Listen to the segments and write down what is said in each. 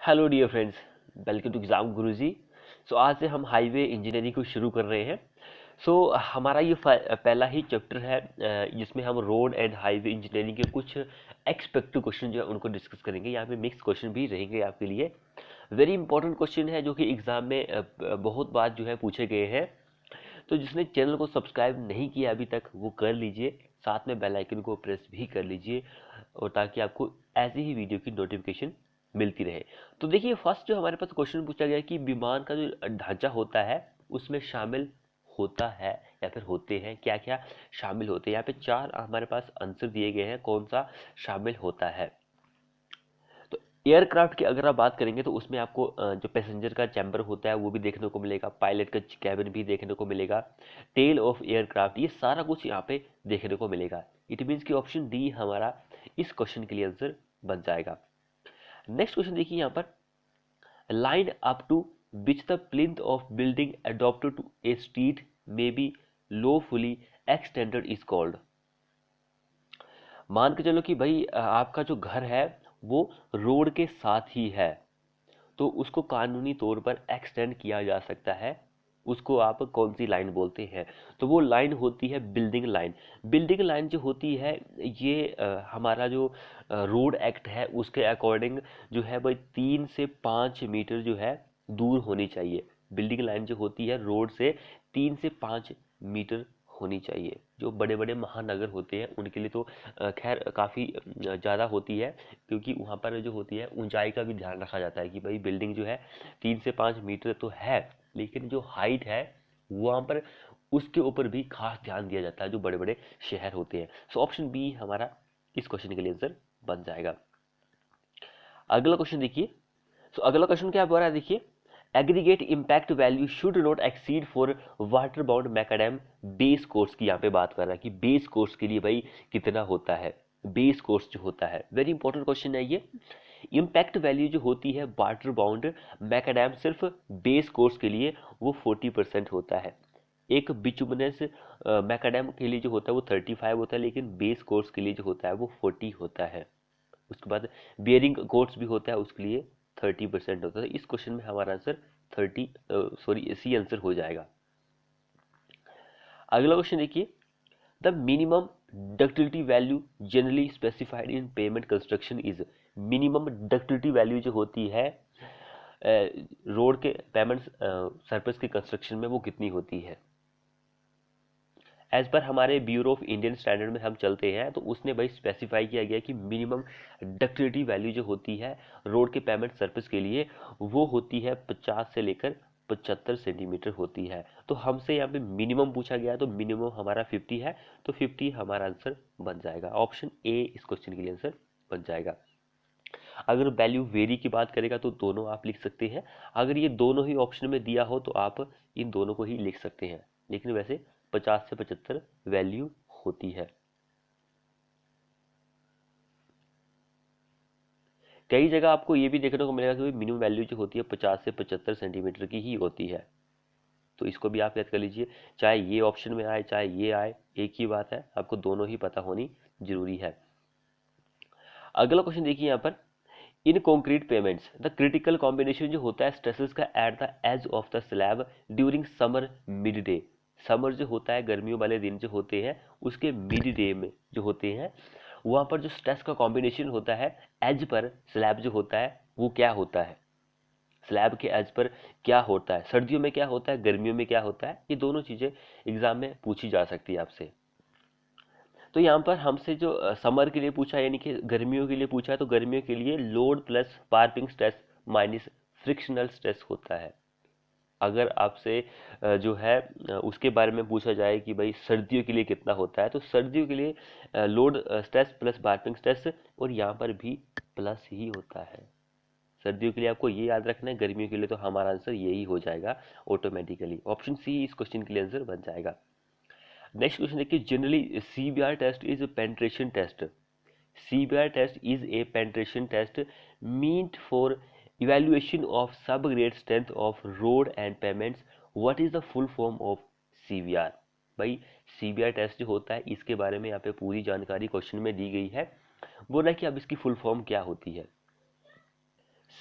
Hello dear friends, welcome to exam Guruji. आज से हम हाईवे इंजीनियरिंग को शुरू कर रहे हैं। हमारा ये पहला ही चैप्टर है जिसमें हम रोड एंड हाईवे इंजीनियरिंग के कुछ एक्सपेक्टेड क्वेश्चन जो है उनको डिस्कस करेंगे। यहाँ पे मिक्स क्वेश्चन भी रहेंगे आपके लिए। वेरी इंपॉर्टेंट क्वेश्चन है जो कि एग्जाम में बहुत बार जो है पूछे गए हैं। तो जिसने चैनल को सब्सक्राइब नहीं किया अभी तक वो कर लीजिए, साथ में बेल आइकन को प्रेस भी कर लीजिए, और ताकि आपको ऐसी ही वीडियो की नोटिफिकेशन मिलती रहे। तो देखिए, फर्स्ट जो हमारे पास क्वेश्चन पूछा गया कि विमान का जो ढांचा होता है उसमें शामिल होता है या फिर होते हैं, क्या क्या शामिल होते हैं। यहाँ पे चार हमारे पास आंसर दिए गए हैं कौन सा शामिल होता है। तो एयरक्राफ्ट की अगर आप बात करेंगे तो उसमें आपको जो पैसेंजर का चैम्बर होता है वो भी देखने को मिलेगा, पायलट का कैबिन भी देखने को मिलेगा, टेल ऑफ एयरक्राफ्ट, ये सारा कुछ यहाँ पे देखने को मिलेगा। इट मीन्स कि ऑप्शन डी हमारा इस क्वेश्चन के लिए आंसर बन जाएगा। नेक्स्ट क्वेश्चन देखिए यहाँ पर, line up to which the plinth of building adopted to a street may be lawfully extended is called. मान के चलो कि भाई आपका जो घर है वो रोड के साथ ही है, तो उसको कानूनी तौर पर एक्सटेंड किया जा सकता है। उसको आप कौन सी लाइन बोलते हैं? तो वो लाइन होती है बिल्डिंग लाइन। बिल्डिंग लाइन जो होती है ये हमारा जो रोड एक्ट है उसके अकॉर्डिंग जो है भाई 3 से 5 मीटर जो है दूर होनी चाहिए। बिल्डिंग लाइन जो होती है रोड से 3 से 5 मीटर होनी चाहिए। जो बड़े बड़े महानगर होते हैं उनके लिए तो खैर काफ़ी ज़्यादा होती है, क्योंकि वहाँ पर जो होती है ऊंचाई का भी ध्यान रखा जाता है कि भाई बिल्डिंग जो है 3 से 5 मीटर तो है, लेकिन जो हाइट है वहाँ पर उसके ऊपर भी खास ध्यान दिया जाता है जो बड़े बड़े शहर होते हैं। ऑप्शन बी हमारा इस क्वेश्चन के लिए आंसर बन जाएगा। अगला क्वेश्चन देखिए। अगला क्वेश्चन क्या बोल रहा है देखिए, aggregate impact value should not exceed for water bound macadam base course की यहाँ पे बात कर रहा है कि बेस कोर्स के लिए भाई कितना होता है। बेस कोर्स जो होता है वेरी इंपॉर्टेंट क्वेश्चन है ये। इम्पैक्ट वैल्यू जो होती है वाटर बाउंड मैकाडैम सिर्फ बेस कोर्स के लिए वो 40% होता है। एक बिचुमनस मैकाडैम के लिए जो होता है वो 35 होता है, लेकिन बेस कोर्स के लिए जो होता है वो 40 होता है। उसके बाद बियरिंग कोट्स भी होता है, उसके लिए 30% होता है। इस क्वेश्चन में हमारा आंसर 30 सी आंसर हो जाएगा। अगला क्वेश्चन देखिए, the minimum ductility value generally specified in payment construction is. Minimum ductility value जो होती है रोड के पेमेंट सरफेस के कंस्ट्रक्शन में वो कितनी होती है। एज पर हमारे ब्यूरो ऑफ इंडियन स्टैंडर्ड में हम चलते हैं तो उसने भाई स्पेसिफाई किया गया कि मिनिमम डक्टिलिटी वैल्यू जो होती है रोड के पेमेंट सरफेस के लिए वो होती है 50 से लेकर 75 सेंटीमीटर होती है। तो हमसे यहाँ पे मिनिमम पूछा गया तो मिनिमम हमारा 50 है, तो 50 हमारा आंसर बन जाएगा। ऑप्शन ए इस क्वेश्चन के लिए आंसर बन जाएगा। अगर वैल्यू वेरी की बात करेगा तो दोनों आप लिख सकते हैं। अगर ये दोनों ही ऑप्शन में दिया हो तो आप इन दोनों को ही लिख सकते हैं, लेकिन वैसे 50 से 75 वैल्यू होती है। कई जगह आपको ये भी देखने को मिलेगा कि मिनिमम वैल्यू जो होती है 50 से 75 सेंटीमीटर की ही होती है। तो इसको भी आप याद कर लीजिए, चाहे ये ऑप्शन में आए चाहे ये आए एक ही बात है, आपको दोनों ही पता होनी जरूरी है। अगला क्वेश्चन देखिए यहाँ पर, in concrete pavements the critical combination जो होता है स्ट्रेसेस का at the edge of the slab during summer mid day. Summer जो होता है गर्मियों वाले दिन जो होते हैं उसके मिड डे में जो होते हैं वहां पर जो स्ट्रेस का कॉम्बिनेशन होता है एज पर स्लैब जो होता है वो क्या होता है। स्लैब के एज पर क्या होता है, सर्दियों में क्या होता है, गर्मियों में क्या होता है, ये दोनों चीजें एग्जाम में पूछी जा सकती है आपसे। तो यहाँ पर हमसे जो समर के लिए पूछा यानी कि गर्मियों के लिए पूछा है, तो गर्मियों के लिए load plus parking stress minus frictional stress होता है। अगर आपसे जो है उसके बारे में पूछा जाए कि भाई सर्दियों के लिए कितना होता है, तो सर्दियों के लिए load stress plus parking stress, और यहाँ पर भी प्लस ही होता है। सर्दियों के लिए आपको ये याद रखना है, गर्मियों के लिए तो हमारा आंसर यही हो जाएगा ऑटोमेटिकली। ऑप्शन सी इस क्वेश्चन के लिए आंसर बन जाएगा। नेक्स्ट क्वेश्चन देखिए, generally CBR test is penetration test. CBR test is a penetration test meant for evaluation of subgrade strength of road and pavements. What is the full form of CBR? भाई CBR test जो होता है इसके बारे में यहाँ पे पूरी जानकारी क्वेश्चन में दी गई है। बोला कि अब इसकी फुल फॉर्म क्या होती है।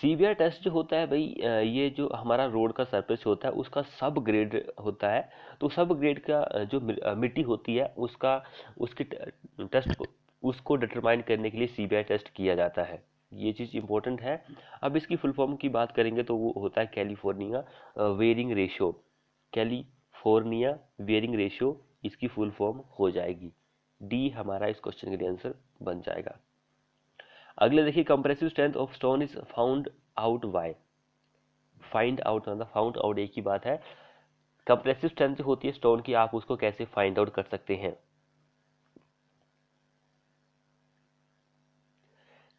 सीबीआई टेस्ट जो होता है भाई, ये जो हमारा रोड का सरफेस होता है उसका सब ग्रेड होता है। तो सब ग्रेड का जो मिट्टी होती है उसका, उसकी टेस्ट को, उसको डिटरमाइन करने के लिए सीबीआई टेस्ट किया जाता है। ये चीज़ इंपॉर्टेंट है। अब इसकी फुल फॉर्म की बात करेंगे तो वो होता है California wearing ratio. California wearing ratio इसकी फुल फॉर्म हो जाएगी। डी हमारा इस क्वेश्चन के लिए आंसर बन जाएगा। अगले देखिए, compressive strength of stone is found out by. Find out मतलब फाउंड आउट एक ही बात है। कंप्रेसिव स्ट्रेंथ जो होती है स्टोन की, आप उसको कैसे फाइंड आउट कर सकते हैं?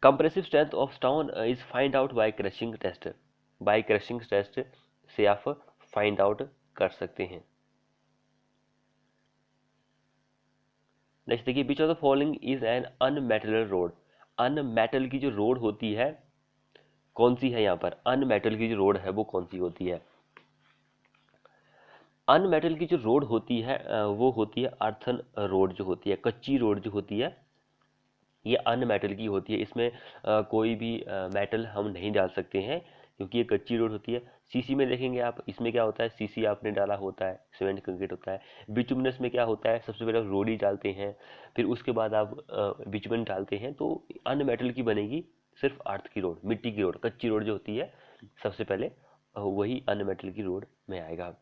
Compressive strength of stone is find out by crushing test. By crushing test से आप फाइंड आउट कर सकते हैं। नेक्स्ट देखिए, which of the following is an unmetal road. Unmetal की जो रोड होती है कौन सी है? यहाँ पर अनमेटल की जो रोड है वो कौन सी होती है? अनमेटल की जो रोड होती है वो होती है अर्थन रोड जो होती है, कच्ची रोड जो होती है ये अनमेटल की होती है। इसमें कोई भी मेटल हम नहीं डाल सकते हैं क्योंकि ये कच्ची रोड होती है। सीसी में देखेंगे आप, इसमें क्या होता है, सीसी आपने डाला होता है, सीमेंट कंक्रीट होता है। बिटुमिनस में क्या होता है, सबसे पहले आप रोडी डालते हैं, फिर उसके बाद आप बिटुमिन डालते हैं। तो अनमेटल की बनेगी सिर्फ अर्थ की रोड, मिट्टी की रोड, कच्ची रोड जो होती है सबसे पहले वही अनमेटल की रोड में आएगा।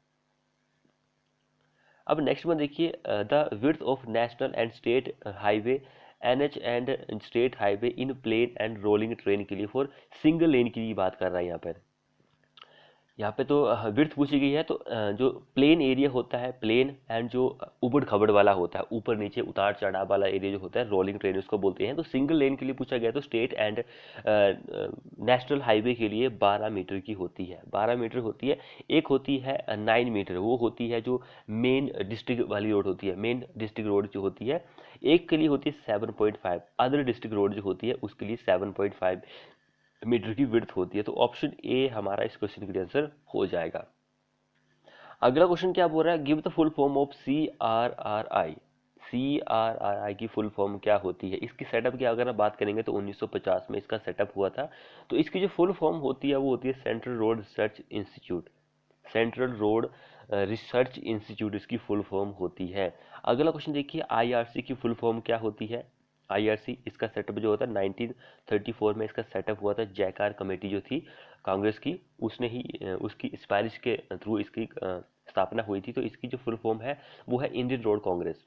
अब नेक्स्ट में देखिए, the width of national and state highway NH and state highway in plain and rolling terrain के लिए फॉर सिंगल लेन की बात कर रहा है यहाँ पर। यहाँ पे तो विड्थ पूछी गई है। तो जो प्लेन एरिया होता है, प्लेन एंड जो उबड़ खबड़ वाला होता है, ऊपर नीचे उतार चढ़ाव वाला एरिया जो होता है, रोलिंग ट्रेन उसको बोलते हैं। तो सिंगल लेन के लिए पूछा गया तो स्टेट एंड नेशनल हाईवे के लिए 12 मीटर की होती है, 12 मीटर होती है। एक होती है 9 मीटर, वो होती है जो मेन डिस्ट्रिक्ट वाली रोड होती है, मेन डिस्ट्रिक्ट रोड जो होती है। एक के लिए होती है 7.5, अदर डिस्ट्रिक्ट रोड जो होती है उसके लिए 7.5 मीटर की विड्थ होती है। तो ऑप्शन ए हमारा इस क्वेश्चन के लिए आंसर हो जाएगा। अगला क्वेश्चन क्या बोल रहा है, give the full form of CRRI। CRRI की फुल फॉर्म क्या होती है? इसकी सेटअप की अगर आप बात करेंगे तो 1950 में इसका सेटअप हुआ था। तो इसकी जो फुल फॉर्म होती है वो होती है central road research institute. Central road research institute इसकी फुल फॉर्म होती है। अगला क्वेश्चन देखिए, IRC की फुल फॉर्म क्या होती है? IRC इसका सेटअप जो होता है 1934 में इसका सेटअप हुआ था। जैकार कमेटी जो थी कांग्रेस की, उसने ही उसकी सिफारिश के थ्रू इसकी स्थापना हुई थी। तो इसकी जो फुल फॉर्म है वो है Indian Road Congress.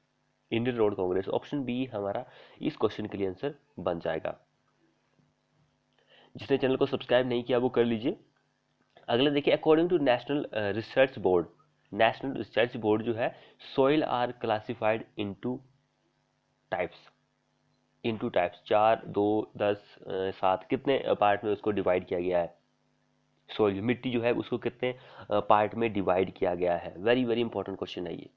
Indian Road Congress. Option B हमारा इस क्वेश्चन के लिए आंसर बन जाएगा। जिसने चैनल को सब्सक्राइब नहीं किया वो कर लीजिए। अगला देखिए, according to national research board, national research board जो है, soil are classified into types. Into types 4, 2, 10, 7 कितने पार्ट में उसको डिवाइड किया गया है? सोइल मिट्टी जो है उसको कितने पार्ट में डिवाइड किया गया है? वेरी वेरी इंपॉर्टेंट क्वेश्चन है ये।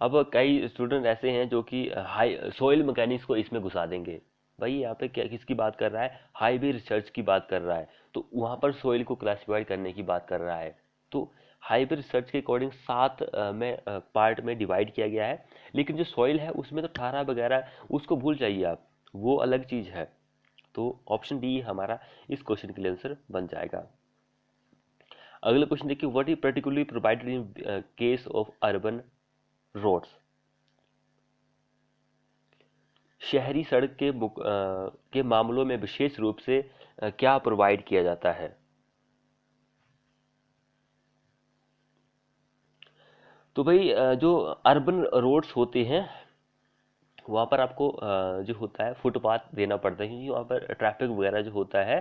अब कई स्टूडेंट ऐसे हैं जो कि हाई सोइल मैकेनिक्स को इसमें घुसा देंगे। भाई यहाँ पे क्या किसकी बात कर रहा है? हाईवे रिसर्च की बात कर रहा है। तो वहाँ पर सोइल को क्लासिफाई करने की बात कर रहा है। तो हाईवे रिसर्च के अकॉर्डिंग 7 में पार्ट में डिवाइड किया गया है। लेकिन जो सॉइल है उसमें तो 18 वगैरह उसको भूल जाइए आप, वो अलग चीज़ है। तो ऑप्शन डी हमारा इस क्वेश्चन के लिए आंसर बन जाएगा। अगला क्वेश्चन देखिए, what is particularly provided in case of urban roads. शहरी सड़क के मामलों में विशेष रूप से क्या प्रोवाइड किया जाता है? तो भाई जो अर्बन रोड्स होते हैं वहाँ पर आपको जो होता है फुटपाथ देना पड़ता है, क्योंकि वहाँ पर ट्रैफिक वगैरह जो होता है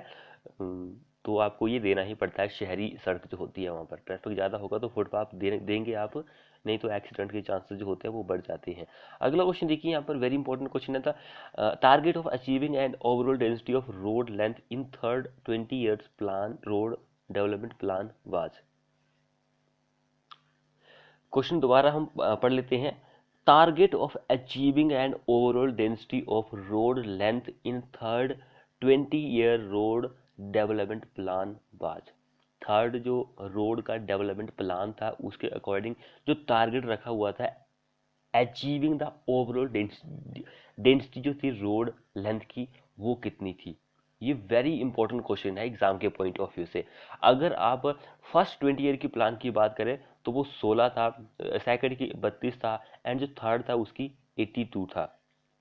तो आपको ये देना ही पड़ता है। शहरी सड़क जो होती है वहाँ पर ट्रैफिक ज़्यादा होगा तो फुटपाथ देंगे आप, नहीं तो एक्सीडेंट के चांसेस जो होते हैं वो बढ़ जाते हैं। अगला क्वेश्चन देखिए, यहाँ पर वेरी इंपॉर्टेंट क्वेश्चन है था, target of achieving and overall density of road length in third 20 years plan road development plan was. Question दोबारा हम पढ़ लेते हैं। Target of achieving and overall density of road length in third 20 year road development plan was. Third जो road का development plan था उसके according जो टारगेट रखा हुआ था अचीविंग द ओवरऑल डेंसिटी जो थी रोड लेंथ की वो कितनी थी? ये वेरी इंपॉर्टेंट क्वेश्चन है एग्जाम के पॉइंट ऑफ व्यू से। अगर आप फर्स्ट 20 ईयर की प्लान की बात करें तो वो 16 था, सेकंड की 32 था, एंड जो थर्ड था उसकी 82 था।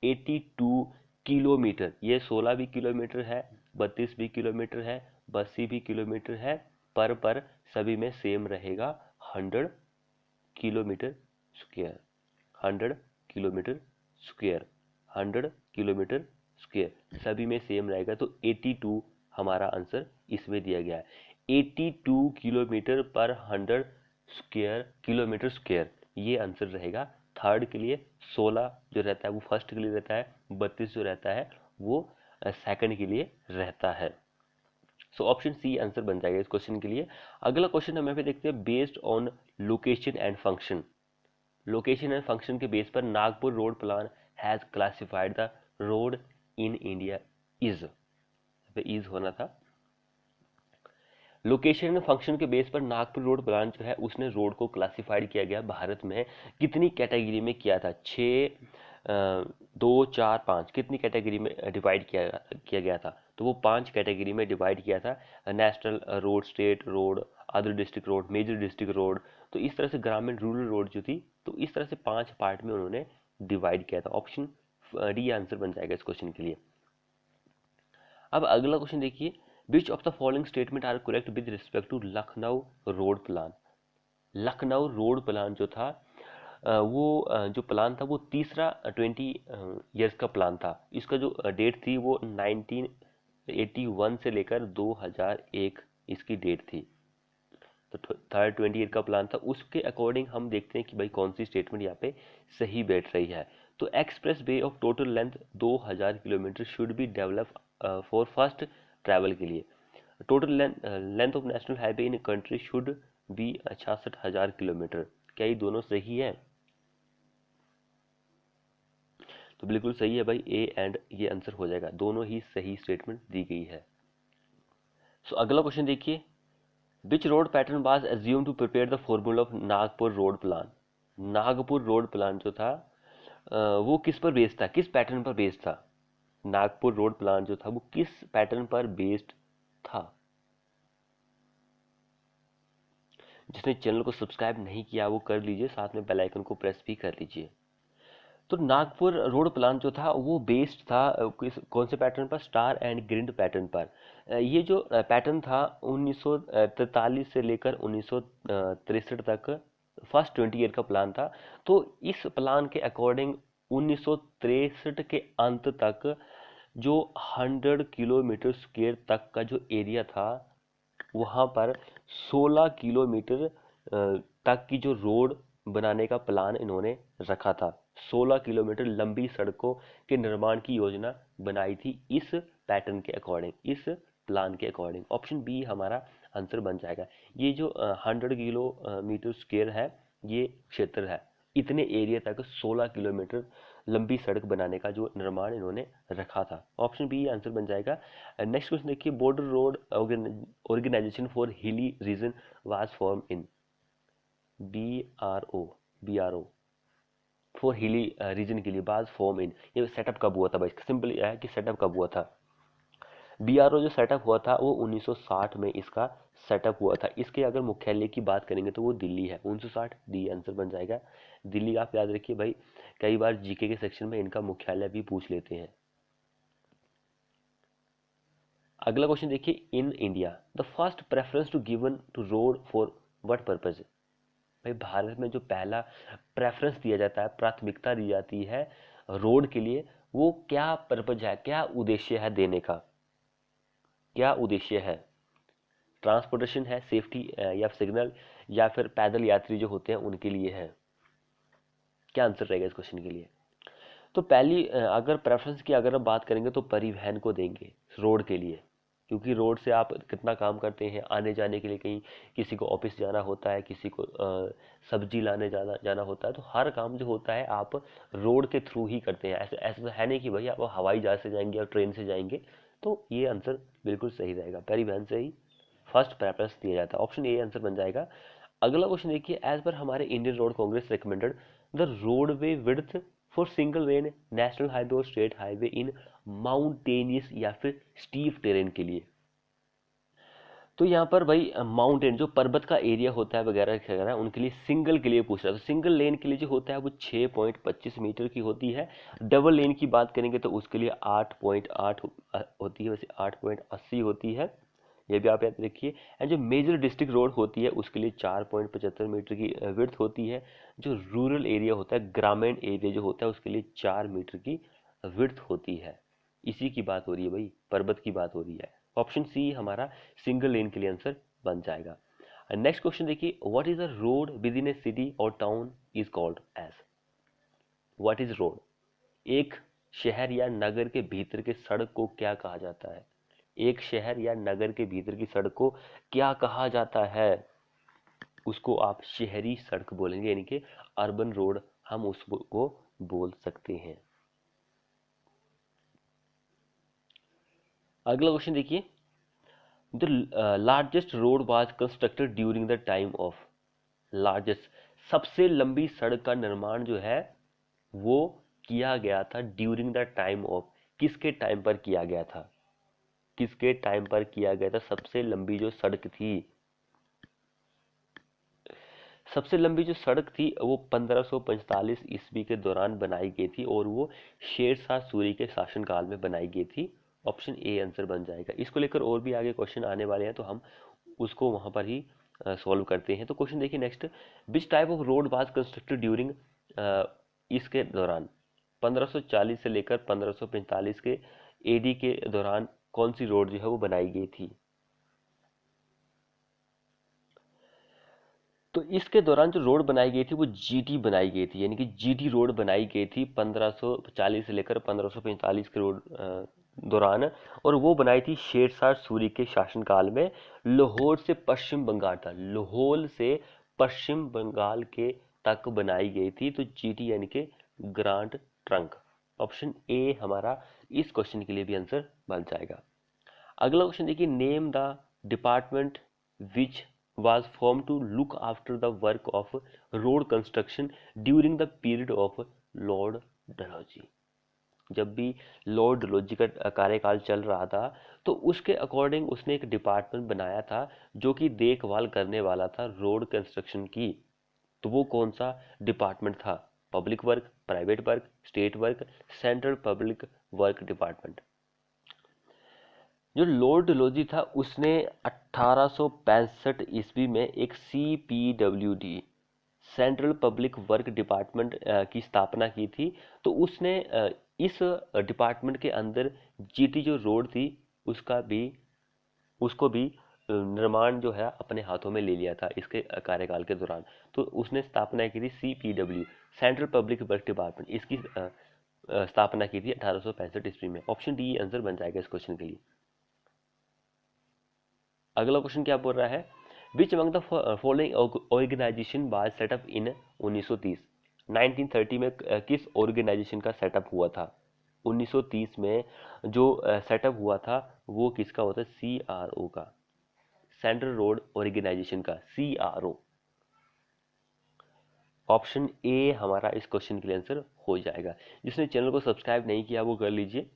82 किलोमीटर, ये 16 भी किलोमीटर है, 32 भी किलोमीटर है, 82 भी किलोमीटर है, पर सभी में सेम रहेगा 100 kilometre square. 100 kilometre square, 100 kilometre square सभी में सेम रहेगा। तो 82 हमारा आंसर इसमें दिया गया है। 82 किलोमीटर पर 100 स्क्वायर किलोमीटर स्क्वायर, ये आंसर रहेगा थर्ड के लिए। 16 जो रहता है वो फर्स्ट के लिए रहता है, 32 जो रहता है वो सेकंड के लिए रहता है। सो ऑप्शन सी आंसर बन जाएगा इस क्वेश्चन के लिए। अगला क्वेश्चन हम यहाँ पे देखते हैं, based on location and function. Location and function के बेस पर Nagpur road plan has classified the road in India is, is होना था। लोकेशन एंड फंक्शन के बेस पर नागपुर रोड प्लान जो है उसने रोड को क्लासिफाइड किया गया भारत में कितनी कैटेगरी में किया था? 6, 2, 4, 5 कितनी कैटेगरी में डिवाइड किया गया था? तो वो 5 कैटेगरी में डिवाइड किया था। National road, state road, other district road, major district road. तो इस तरह से ग्रामीण रूरल रोड जो थी, तो इस तरह से 5 पार्ट में उन्होंने डिवाइड किया था। ऑप्शन डी आंसर बन जाएगा इस क्वेश्चन के लिए। अब अगला क्वेश्चन देखिए, which of the following statement are correct with respect to Lucknow road plan. Lucknow road plan जो था जो प्लान था वो तीसरा 20 ईयर्स का प्लान था। इसका जो डेट थी वो 1981 से लेकर 2001 इसकी डेट थी। तो थर्ड 20 ईयर का प्लान था, उसके अकॉर्डिंग हम देखते हैं कि भाई कौन सी स्टेटमेंट यहाँ पे सही बैठ रही है। तो express way of total length 2000 kilometre should be develop for first travel के लिए। Total length of national highway in country should be 66,000 kilometre. क्या ये दोनों सही है? तो बिल्कुल सही है भाई, ए एंड ये आंसर हो जाएगा, दोनों ही सही स्टेटमेंट दी गई है। सो अगला क्वेश्चन देखिए, which road pattern was assume to prepare the formula of Nagpur road plan. Nagpur road plan जो था वो किस पर बेस्ड था, किस पैटर्न पर बेस्ड था? नागपुर रोड प्लान जो था वो किस पैटर्न पर बेस्ड था? जिसने चैनल को सब्सक्राइब नहीं किया वो कर लीजिए, साथ में बेल आइकन को प्रेस भी कर लीजिए। तो नागपुर रोड प्लान जो था वो बेस्ड था कौन से पैटर्न पर? स्टार एंड ग्रिड पैटर्न पर। ये जो पैटर्न था 1943 से लेकर 1963 तक फर्स्ट 20 ईयर का प्लान था। तो इस प्लान के अकॉर्डिंग 1963 के अंत तक जो 100 किलोमीटर स्क्वायर तक का जो एरिया था वहाँ पर 16 किलोमीटर तक की जो रोड बनाने का प्लान इन्होंने रखा था। 16 किलोमीटर लंबी सड़कों के निर्माण की योजना बनाई थी इस पैटर्न के अकॉर्डिंग, इस प्लान के अकॉर्डिंग। ऑप्शन बी हमारा आंसर बन जाएगा। ये जो 100 किलोमीटर स्क्वायर है ये क्षेत्र है, इतने एरिया तक 16 किलोमीटर लंबी सड़क बनाने का जो निर्माण इन्होंने रखा था। ऑप्शन बी आंसर बन जाएगा। नेक्स्ट क्वेश्चन देखिए, border road organisation for hilly region was form in. B R O for hilly region के लिए वाज फॉर्म इन, ये सेटअप कब हुआ था भाई? सिंपल यह है कि सेटअप कब हुआ था। बीआरओ जो सेटअप हुआ था वो 1960 में इसका सेटअप हुआ था। इसके अगर मुख्यालय की बात करेंगे तो वो दिल्ली है। 1960 डी आंसर बन जाएगा दिल्ली। आप याद रखिए भाई, कई बार जीके के सेक्शन में इनका मुख्यालय भी पूछ लेते हैं। अगला क्वेश्चन देखिए, in India the first preference to given to road for what purpose. भाई भारत में जो पहला प्रेफरेंस दिया जाता है, प्राथमिकता दी जाती है रोड के लिए, वो क्या पर्पज है, क्या उद्देश्य है देने का? क्या उद्देश्य है? ट्रांसपोर्टेशन है, सेफ्टी या सिग्नल, या फिर पैदल यात्री जो होते हैं उनके लिए है? क्या आंसर रहेगा इस क्वेश्चन के लिए? तो पहली अगर प्रेफरेंस की अगर हम बात करेंगे तो परिवहन को देंगे रोड के लिए, क्योंकि रोड से आप कितना काम करते हैं आने जाने के लिए, कहीं किसी को ऑफिस जाना होता है, किसी को सब्जी लाने जाना होता है, तो हर काम जो होता है आप रोड के थ्रू ही करते हैं। ऐसे ऐसा है नहीं कि भाई आप हवाई जहाज से जाएंगे और ट्रेन से जाएंगे। तो ये आंसर बिल्कुल सही रहेगा, परिवहन से ही फर्स्ट प्रेफरेंस दिया जाता है। ऑप्शन ए आंसर बन जाएगा। अगला क्वेश्चन देखिए, एज पर हमारे Indian Road Congress recommended the roadway width for single lane national highway और स्टेट हाईवे इन माउंटेनियस या फिर स्टीफ टेरेन के लिए। तो यहाँ पर भाई माउंटेन जो पर्वत का एरिया होता है वगैरह वगैरह उनके लिए सिंगल के लिए पूछ रहा है। तो सिंगल लेन के लिए जो होता है वो 6.25 मीटर की होती है। डबल लेन की बात करेंगे तो उसके लिए 8.8 होती है, वैसे 8.80 होती है, ये भी आप याद रखिए। एंड जो मेजर डिस्ट्रिक्ट रोड होती है उसके लिए 4.75 मीटर की विड्थ होती है। जो रूरल एरिया होता है, ग्रामीण एरिया जो होता है, उसके लिए 4 मीटर की विड्थ होती है। इसी की बात हो रही है भाई, पर्वत की बात हो रही है। ऑप्शन सी हमारा सिंगल लेन के लिए आंसर बन जाएगा। नेक्स्ट क्वेश्चन देखिए, what is a road within a city और town is called as. What is road, एक शहर या नगर के भीतर के सड़क को क्या कहा जाता है। एक शहर या नगर के भीतर की सड़क को क्या कहा जाता है, उसको आप शहरी सड़क बोलेंगे, यानी कि अर्बन रोड हम उसको बोल सकते हैं। अगला क्वेश्चन देखिए, the largest road was constructed during the time of. Largest, सबसे लंबी सड़क का निर्माण जो है वो किया गया था ड्यूरिंग द टाइम ऑफ, किसके टाइम पर किया गया था, किसके टाइम पर किया गया था। सबसे लंबी जो सड़क थी, सबसे लंबी जो सड़क थी वो 1545 ईस्वी के दौरान बनाई गई थी और वो शेरशाह सूरी के शासनकाल में बनाई गई थी। ऑप्शन ए आंसर बन जाएगा। इसको लेकर और भी आगे क्वेश्चन आने वाले हैं तो हम उसको वहां पर ही सॉल्व करते हैं। तो क्वेश्चन देखिए next, which type of road was constructed during, इसके दौरान 1540 से लेकर 1545 के एडी के दौरान कौन सी रोड जो है वो बनाई गई थी। तो इसके दौरान जो रोड बनाई गई थी वो जीटी बनाई गई थी, यानी कि जीटी रोड बनाई गई थी 1540 से लेकर 1545 के रोड दौरान। और वो बनाई थी शेरशाह सूरी के शासनकाल में। लाहौर से पश्चिम बंगाल था, लाहौर से पश्चिम बंगाल के तक बनाई गई थी। तो जीटी यानी कि ग्रांड ट्रंक। ऑप्शन ए हमारा इस क्वेश्चन के लिए भी आंसर बन जाएगा। अगला क्वेश्चन देखिए, name the department which was formed to look after the work of road construction during the period of Lord Dalhousie. जब भी लॉर्ड डलहौजी का कार्यकाल चल रहा था तो उसके अकॉर्डिंग उसने एक डिपार्टमेंट बनाया था जो कि देखभाल करने वाला था रोड कंस्ट्रक्शन की। तो वो कौन सा डिपार्टमेंट था, public work, private work, state work, central public work department. जो लॉर्ड डलहौजी था उसने 1865 ईस्वी में एक CPWD, central public work department की स्थापना की थी। तो उसने इस डिपार्टमेंट के अंदर जीटी जो रोड थी उसका भी उसको भी निर्माण जो है अपने हाथों में ले लिया था इसके कार्यकाल के दौरान। तो उसने स्थापना की थी CPW, central public work department, इसकी स्थापना की थी 1865 ईस्वी में। ऑप्शन डी आंसर बन जाएगा इस क्वेश्चन के लिए। अगला क्वेश्चन क्या बोल रहा है, which among the following organisation was set up in 1930। 1930 में किस ऑर्गेनाइजेशन का सेटअप हुआ था। 1930 में जो सेटअप हुआ था वो किसका होता है, CRO का, सेंट्रल रोड ऑर्गेनाइजेशन का, CRO। ऑप्शन ए हमारा इस क्वेश्चन के लिए आंसर हो जाएगा। जिसने चैनल को सब्सक्राइब नहीं किया वो कर लीजिए।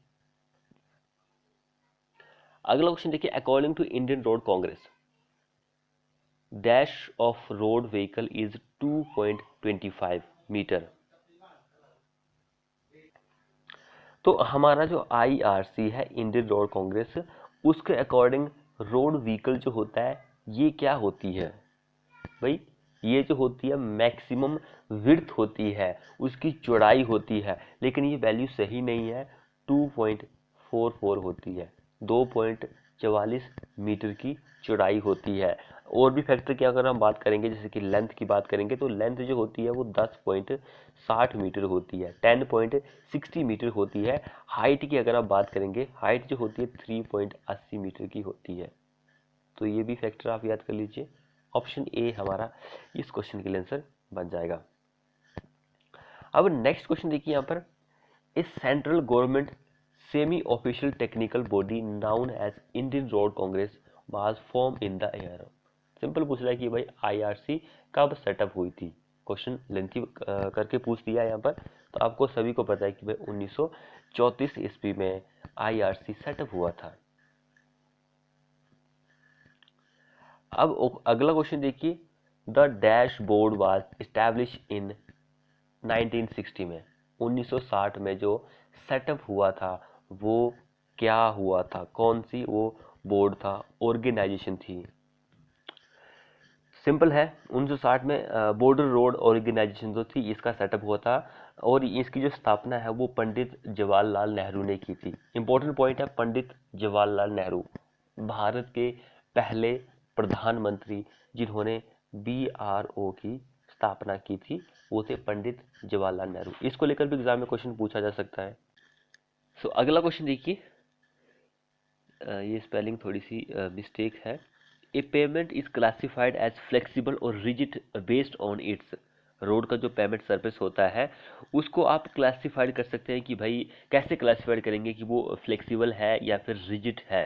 अगला क्वेश्चन देखिए, according to Indian Road Congress dash of road vehicle is 2.25 metre. तो हमारा जो IRC है, इंडियन रोड कांग्रेस, उसके अकॉर्डिंग रोड व्हीकल जो होता है ये क्या होती है भाई, ये जो होती है मैक्सिमम विड्थ होती है, उसकी चौड़ाई होती है। लेकिन ये वैल्यू सही नहीं है, 2.44 होती है, 2.44 मीटर की चौड़ाई होती है। और भी फैक्टर की अगर हम बात करेंगे, जैसे कि लेंथ की बात करेंगे, तो लेंथ जो होती है वो 10.60 मीटर होती है, 10.60 मीटर होती है। हाइट की अगर आप बात करेंगे, हाइट जो होती है 3.80 मीटर की होती है। तो ये भी फैक्टर आप याद कर लीजिए। ऑप्शन ए हमारा इस क्वेश्चन के लिए आंसर बन जाएगा। अब नेक्स्ट क्वेश्चन देखिए यहाँ पर, इस central government semi official technical body known as Indian Road Congress was form in the year. Simple पूछ रहा है कि भाई IRC कब सेटअप हुई थी। क्वेश्चन लेंथी करके पूछ दिया यहाँ पर, तो आपको सभी को पता है कि भाई 34 ईस्वी में आईआरसी सेटअप हुआ था। अब अगला क्वेश्चन देखिए, the dashboard was establish in 1960 में, 1960 में जो सेटअप हुआ था वो क्या हुआ था, कौन सी वो बोर्ड था, ऑर्गेनाइजेशन थी। सिंपल है, 1960 में बॉर्डर रोड ऑर्गेनाइजेशन जो थी इसका सेटअप हुआ था और इसकी जो स्थापना है वो पंडित जवाहरलाल नेहरू ने की थी। इंपॉर्टेंट पॉइंट है, पंडित जवाहरलाल नेहरू भारत के पहले प्रधानमंत्री जिन्होंने बीआरओ की स्थापना की थी वो थे पंडित जवाहरलाल नेहरू। इसको लेकर भी एग्जाम में क्वेश्चन पूछा जा सकता है। सो अगला क्वेश्चन देखिए, ये स्पेलिंग थोड़ी सी मिस्टेक है। A pavement is classified as flexible और rigid based on its, road का जो पेमेंट सर्विस होता है उसको आप क्लासिफाइड कर सकते हैं कि भाई कैसे क्लासिफाइड करेंगे कि वो फ्लेक्सिबल है या फिर रिजिड है।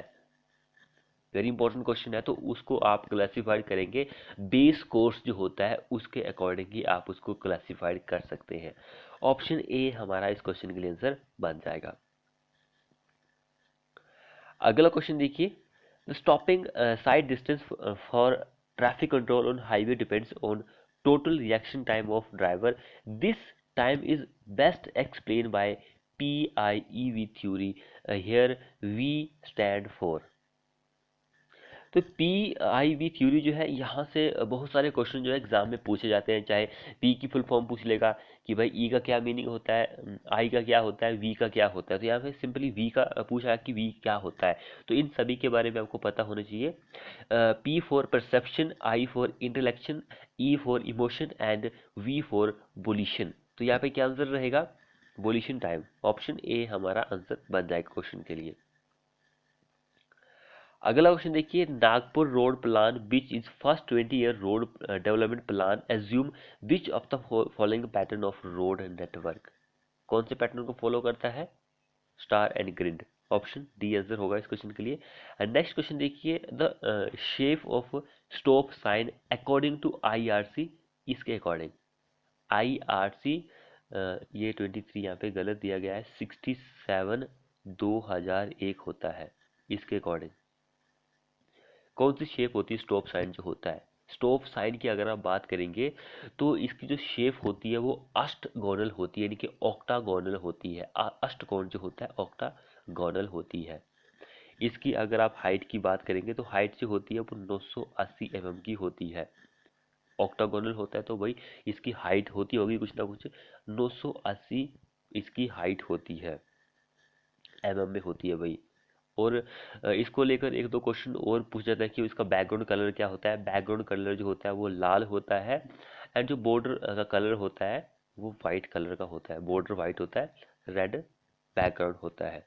वेरी इंपॉर्टेंट क्वेश्चन है, तो उसको आप क्लासिफाइड करेंगे बेस कोर्स जो होता है उसके अकॉर्डिंग ही आप उसको क्लासिफाइड कर सकते हैं। ऑप्शन ए हमारा इस क्वेश्चन के लिए आंसर बन जाएगा। अगला क्वेश्चन देखिए, the stopping side distance for traffic control on highway depends on total reaction time of driver, this time is best explain by PIEV theory, here we stand for. तो PIV theory जो है यहाँ से बहुत सारे question जो है exam में पूछे जाते हैं, चाहे P की फुल फॉर्म पूछ लेगा कि भाई E का क्या मीनिंग होता है, I का क्या होता है, V का क्या होता है। तो यहाँ पे सिंपली V का पूछा कि V क्या होता है, तो इन सभी के बारे में आपको पता होना चाहिए। P for perception, I for intellection, E for emotion and V for volition. तो यहाँ पे क्या आंसर रहेगा, वोल्यूशन टाइम। ऑप्शन ए हमारा आंसर बन जाएगा क्वेश्चन के लिए। अगला क्वेश्चन देखिए, Nagpur road plan which is first 20-year road development plan assume which of the following pattern of road network, कौन से पैटर्न को फॉलो करता है, star and grid. Option D answer होगा इस क्वेश्चन के लिए। नेक्स्ट क्वेश्चन देखिए, the shape of stop sign according to IRC, इसके अकॉर्डिंग IRC, ये 23 यहाँ पे गलत दिया गया है, 67 2001 होता है। इसके अकॉर्डिंग कौन सी शेप होती है स्टॉप साइन जो होता है। स्टॉप साइन की अगर आप बात करेंगे तो इसकी जो शेप होती है वो अष्टगोनल होती है, यानी कि ऑक्टागोनल होती है। अष्टकोण जो होता है ऑक्टागोनल होती है। इसकी अगर आप हाइट की बात करेंगे तो हाइट जो होती है वो 980 mm की होती है। ऑक्टागोनल होता है तो भाई इसकी हाइट होती होगी कुछ ना कुछ 980 इसकी हाइट होती है, mm में होती है भाई। और इसको लेकर एक दो क्वेश्चन और पूछा जाता है कि इसका बैकग्राउंड कलर क्या होता है। बैकग्राउंड कलर जो होता है वो लाल होता है, एंड जो बॉर्डर का कलर होता है वो वाइट कलर का होता है। बॉर्डर वाइट होता है, रेड बैकग्राउंड होता है।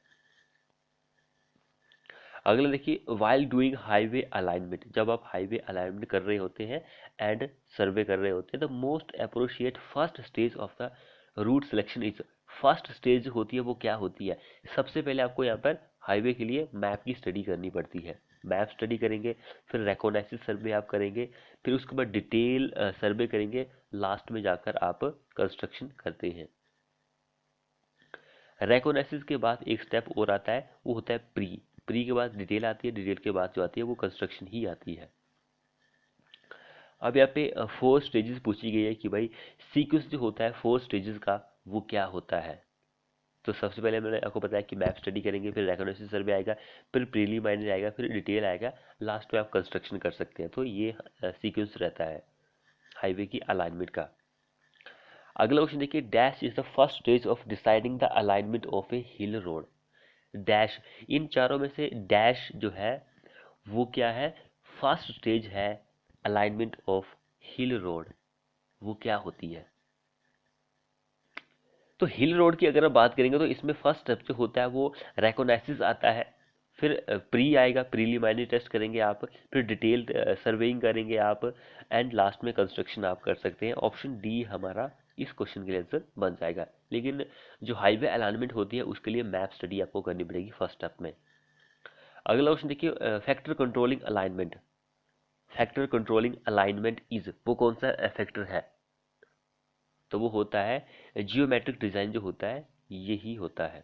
अगला देखिए, वाइल डूइंग हाईवे अलाइनमेंट, जब आप हाईवे अलाइनमेंट कर रहे होते हैं एंड सर्वे कर रहे होते हैं, the most appropriate first stage of the route selection is, first stage जो होती है वो क्या होती है। सबसे पहले आपको यहाँ पर हाईवे के लिए मैप की स्टडी करनी पड़ती है। मैप स्टडी करेंगे, फिर रेकोनाइसिस सर्वे आप करेंगे, फिर उसके बाद डिटेल सर्वे करेंगे, लास्ट में जाकर आप कंस्ट्रक्शन करते हैं। रेकोनाइसिस के बाद एक स्टेप और आता है, वो होता है प्री। प्री के बाद डिटेल आती है, डिटेल के बाद जो आती है वो कंस्ट्रक्शन ही आती है। अब यहाँ पे 4 स्टेजेस पूछी गई है कि भाई सीक्वेंस जो होता है 4 स्टेजेस का वो क्या होता है। तो सबसे पहले मैंने आपको बताया कि मैप स्टडी करेंगे, फिर रेकोनाइसिस सर्वे आएगा, फिर प्रीलिमिनरी आएगा, फिर डिटेल आएगा, लास्ट में आप कंस्ट्रक्शन कर सकते हैं। तो ये सीक्वेंस रहता है हाईवे की अलाइनमेंट का। अगला क्वेश्चन देखिए, dash is the first stage of deciding the alignment of a hill road. Dash, इन चारों में से डैश जो है वो क्या है, फर्स्ट स्टेज है अलाइनमेंट ऑफ हिल रोड, वो क्या होती है। तो हिल रोड की अगर आप बात करेंगे तो इसमें फर्स्ट स्टेप जो होता है वो रेकोनाइसिस आता है, फिर प्री आएगा, प्रीलिमिनरी टेस्ट करेंगे आप, फिर डिटेल सर्वेइंग करेंगे आप, एंड लास्ट में कंस्ट्रक्शन आप कर सकते हैं। ऑप्शन डी हमारा इस क्वेश्चन के लिए आंसर बन जाएगा। लेकिन जो हाईवे अलाइनमेंट होती है उसके लिए मैप स्टडी आपको करनी पड़ेगी फर्स्ट स्टेप में। अगला क्वेश्चन देखिए, factor controlling alignment. Factor controlling alignment is, वो कौन सा फैक्टर है, तो वो होता है जियोमेट्रिक डिजाइन जो होता है यही होता है।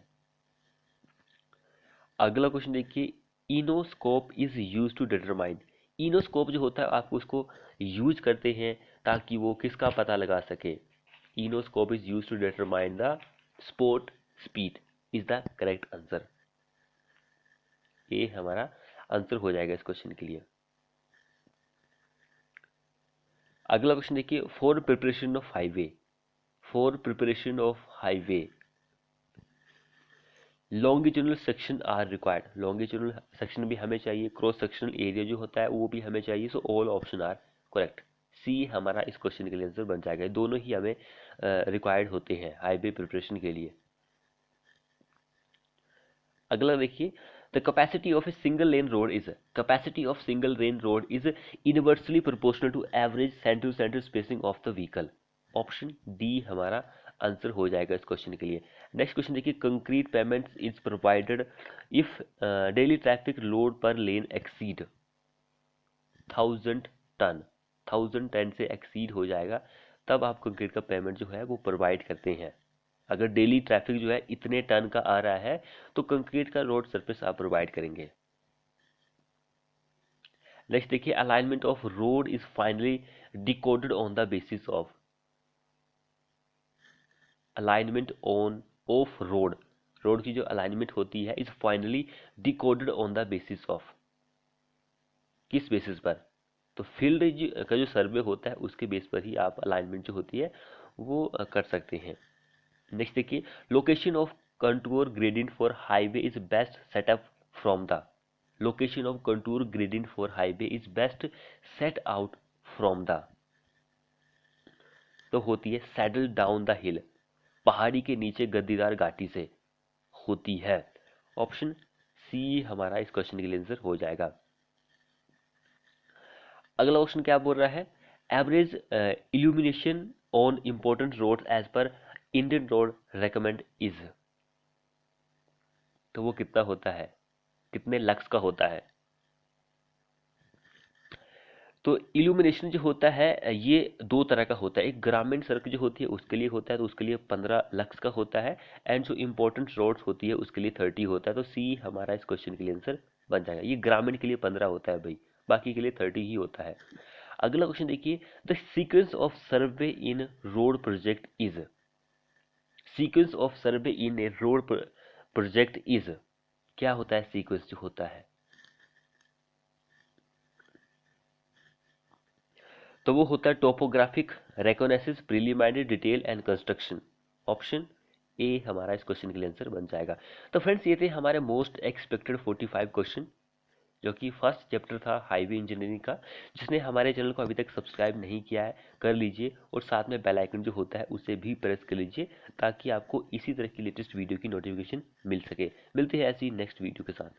अगला क्वेश्चन देखिए, इनोस्कोप इज यूज टू डिटरमाइन। इनोस्कोप जो होता है आप उसको यूज करते हैं ताकि वो किसका पता लगा सके। Enoscope is use to determine the spot speed is the correct answer. ये हमारा आंसर हो जाएगा इस क्वेश्चन के लिए। अगला क्वेश्चन देखिए, for preparation of highway, for preparation of highway longitudinal section are required. Longitudinal section भी हमें चाहिए, क्रॉस सेक्शनल एरिया जो होता है वो भी हमें चाहिए। So all option are correct. C हमारा इस क्वेश्चन के लिए आंसर बन जाएगा। दोनों ही हमें रिक्वायर्ड होते हैं हाईवे प्रिपरेशन के लिए। अगला देखिए, the capacity of a single lane road is, capacity of single lane road is inversely proportional to average centre to centre spacing of the vehicle. Option D हमारा आंसर हो जाएगा इस क्वेश्चन के लिए। नेक्स्ट क्वेश्चन देखिए, concrete pavements is provided if daily traffic load per lane exceed 1000 ton. 1000 ton से exceed हो जाएगा तब आप कंक्रीट का पेमेंट जो है वो प्रोवाइड करते हैं। अगर डेली ट्रैफिक जो है इतने टन का आ रहा है तो कंक्रीट का रोड सरफेस आप प्रोवाइड करेंगे। नेक्स्ट देखिए, alignment of road is finally decoded on the basis of, alignment on off road, road की जो अलाइनमेंट होती है is finally decoded on the basis of, किस बेसिस पर? तो फील्ड का जो सर्वे होता है उसके बेस पर ही आप अलाइनमेंट जो होती है वो कर सकते हैं। नेक्स्ट देखिए, location of contour gradient for highway is best setup from the, location of contour gradient for highway is best set out from the, तो होती है सैडल डाउन द हिल, पहाड़ी के नीचे गद्दीदार घाटी से होती है। ऑप्शन सी हमारा इस क्वेश्चन के लिए आंसर हो जाएगा। अगला क्वेश्चन क्या बोल रहा है, average illumination on important road as per Indian road recommend is, तो वो कितना होता है, कितने लक्स का होता है? तो इल्यूमिनेशन जो होता है ये दो तरह का होता है। एक ग्रामीण सड़क जो होती है उसके लिए होता है तो उसके लिए 15 लक्स का होता है, एंड जो इंपॉर्टेंट रोड्स होती है उसके लिए 30 होता है। तो सी हमारा इस क्वेश्चन के लिए आंसर बन जाएगा। ये ग्रामीण के लिए 15 होता है भाई, बाकी के लिए 30 ही होता है। अगला क्वेश्चन देखिए, the sequence of survey in road project is, sequence of survey in A road project is, क्या होता है सीक्वेंस जो होता है? तो वो होता है topographic, reconnaissance, preliminary, detail and construction. Option A हमारा इस क्वेश्चन के लिए आंसर बन जाएगा। तो फ्रेंड्स ये थे हमारे मोस्ट एक्सपेक्टेड 45 क्वेश्चन, जो कि फर्स्ट चैप्टर था हाईवे इंजीनियरिंग का। जिसने हमारे चैनल को अभी तक सब्सक्राइब नहीं किया है कर लीजिए, और साथ में बेल आइकन जो होता है उसे भी प्रेस कर लीजिए ताकि आपको इसी तरह की लेटेस्ट वीडियो की नोटिफिकेशन मिल सके। मिलते हैं ऐसी नेक्स्ट वीडियो के साथ।